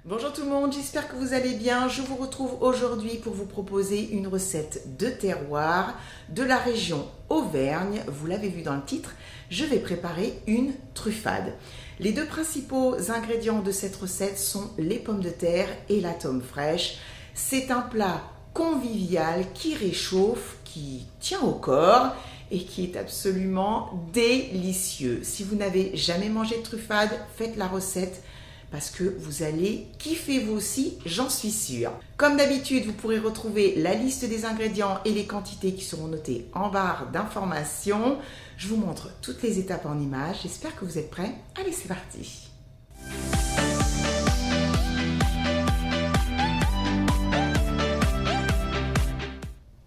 Bonjour tout le monde, j'espère que vous allez bien. Je vous retrouve aujourd'hui pour vous proposer une recette de terroir de la région Auvergne. Vous l'avez vu dans le titre, je vais préparer une truffade. Les deux principaux ingrédients de cette recette sont les pommes de terre et la tome fraîche. C'est un plat convivial qui réchauffe, qui tient au corps et qui est absolument délicieux. Si vous n'avez jamais mangé de truffade, faites la recette parce que vous allez kiffer vous aussi, j'en suis sûre. Comme d'habitude, vous pourrez retrouver la liste des ingrédients et les quantités qui seront notées en barre d'informations. Je vous montre toutes les étapes en images. J'espère que vous êtes prêts. Allez, c'est parti!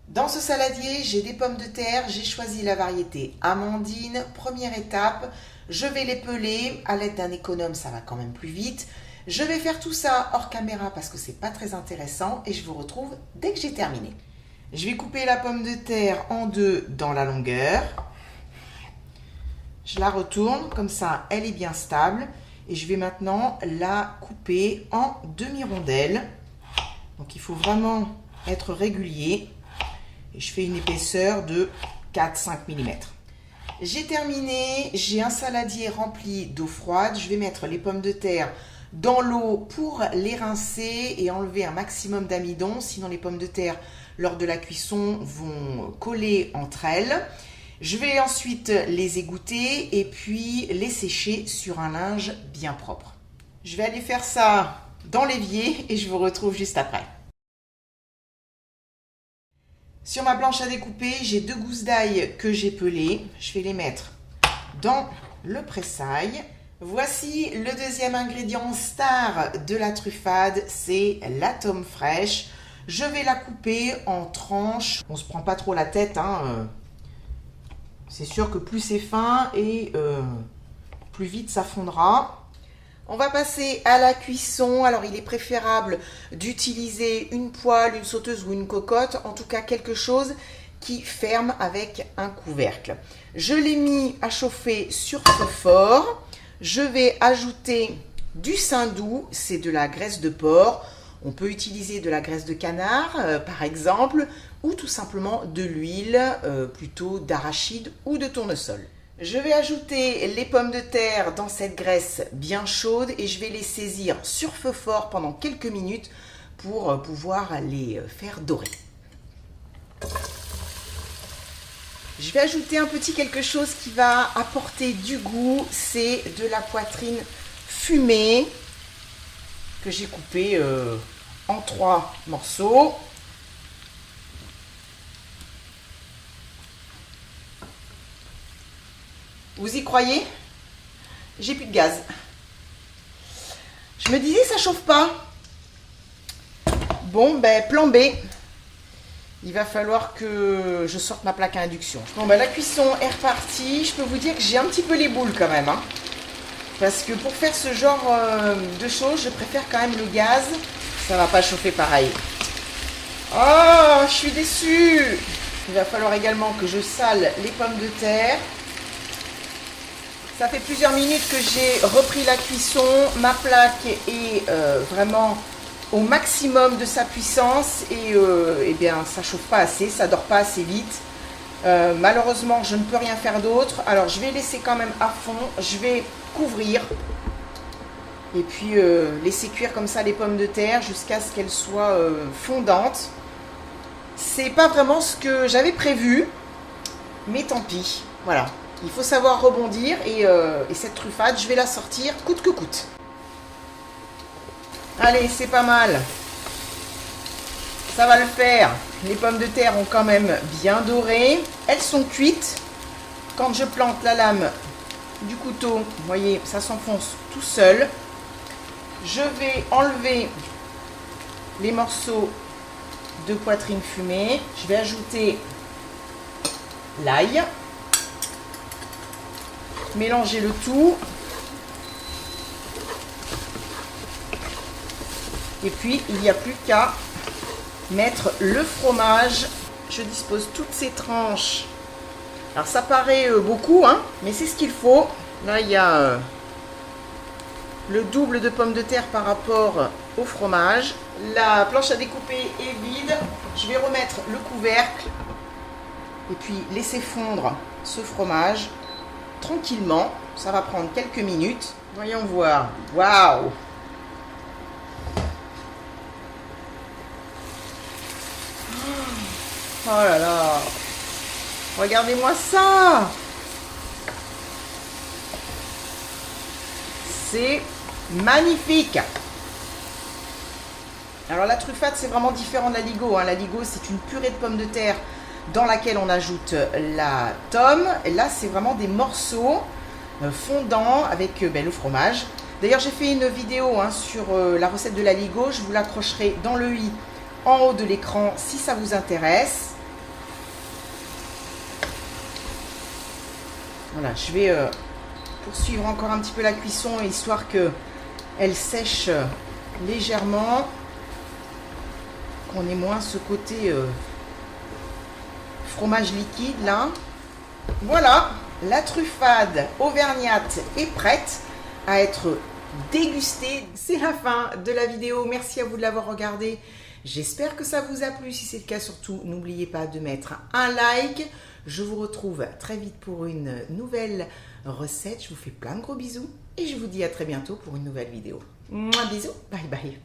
Dans ce saladier, j'ai des pommes de terre, j'ai choisi la variété Amandine. Première étape, je vais les peler à l'aide d'un économe, ça va quand même plus vite. Je vais faire tout ça hors caméra parce que c'est pas très intéressant et je vous retrouve dès que j'ai terminé. Je vais couper la pomme de terre en deux dans la longueur. Je la retourne, comme ça elle est bien stable. Et je vais maintenant la couper en demi-rondelles. Donc il faut vraiment être régulier. Et je fais une épaisseur de 4-5 mm. J'ai terminé, j'ai un saladier rempli d'eau froide. Je vais mettre les pommes de terre dans l'eau pour les rincer et enlever un maximum d'amidon. Sinon les pommes de terre, lors de la cuisson, vont coller entre elles. Je vais ensuite les égoutter et puis les sécher sur un linge bien propre. Je vais aller faire ça dans l'évier et je vous retrouve juste après. Sur ma planche à découper, j'ai 2 gousses d'ail que j'ai pelées. Je vais les mettre dans le pressail. Voici le deuxième ingrédient star de la truffade, c'est la tome fraîche. Je vais la couper en tranches. On ne se prend pas trop la tête, hein. C'est sûr que plus c'est fin et plus vite ça fondra. On va passer à la cuisson. Alors, il est préférable d'utiliser une poêle, une sauteuse ou une cocotte. En tout cas, quelque chose qui ferme avec un couvercle. Je l'ai mis à chauffer sur feu fort. Je vais ajouter du saindoux, c'est de la graisse de porc. On peut utiliser de la graisse de canard, par exemple, ou tout simplement de l'huile, plutôt d'arachide ou de tournesol. Je vais ajouter les pommes de terre dans cette graisse bien chaude et je vais les saisir sur feu fort pendant quelques minutes pour pouvoir les faire dorer. Je vais ajouter un petit quelque chose qui va apporter du goût, c'est de la poitrine fumée que j'ai coupée en 3 morceaux. Vous y croyez? J'ai plus de gaz. Je me disais, ça chauffe pas. Bon, ben, plan B. Il va falloir que je sorte ma plaque à induction. Bon, ben, la cuisson est repartie. Je peux vous dire que j'ai un petit peu les boules quand même. Hein, parce que pour faire ce genre de choses, je préfère quand même le gaz. Ça va pas chauffer pareil. Oh, je suis déçue. Il va falloir également que je sale les pommes de terre. Ça fait plusieurs minutes que j'ai repris la cuisson. Ma plaque est vraiment au maximum de sa puissance et eh bien ça chauffe pas assez, ça dort pas assez vite. Malheureusement, je ne peux rien faire d'autre. Alors je vais laisser quand même à fond. Je vais couvrir et puis laisser cuire comme ça les pommes de terre jusqu'à ce qu'elles soient fondantes. C'est pas vraiment ce que j'avais prévu, mais tant pis. Voilà. Il faut savoir rebondir et cette truffade, je vais la sortir coûte que coûte. Allez, c'est pas mal. Ça va le faire. Les pommes de terre ont quand même bien doré. Elles sont cuites. Quand je plante la lame du couteau, vous voyez, ça s'enfonce tout seul. Je vais enlever les morceaux de poitrine fumée. Je vais ajouter l'ail. Mélanger le tout. Et puis, il n'y a plus qu'à mettre le fromage. Je dispose toutes ces tranches. Alors, ça paraît beaucoup, hein, mais c'est ce qu'il faut. Là, il y a le double de pommes de terre par rapport au fromage. La planche à découper est vide. Je vais remettre le couvercle et puis laisser fondre ce fromage tranquillement. Ça va prendre quelques minutes. Voyons voir. Waouh! Oh là là! Regardez-moi ça! C'est magnifique! Alors la truffade, c'est vraiment différent de la Ligo. La Ligo, c'est une purée de pommes de terre dans laquelle on ajoute la tome. Et là, c'est vraiment des morceaux fondants avec le fromage. D'ailleurs, j'ai fait une vidéo sur la recette de la Ligo. Je vous l'accrocherai dans le i en haut de l'écran si ça vous intéresse. Voilà, je vais poursuivre encore un petit peu la cuisson histoire qu'elle sèche légèrement, qu'on ait moins ce côté fromage liquide là. Voilà, la truffade auvergnate est prête à être dégustée. C'est la fin de la vidéo. Merci à vous de l'avoir regardée. J'espère que ça vous a plu. Si c'est le cas, surtout, n'oubliez pas de mettre un like. Je vous retrouve très vite pour une nouvelle recette. Je vous fais plein de gros bisous et je vous dis à très bientôt pour une nouvelle vidéo. Mouah, bisous, bye bye.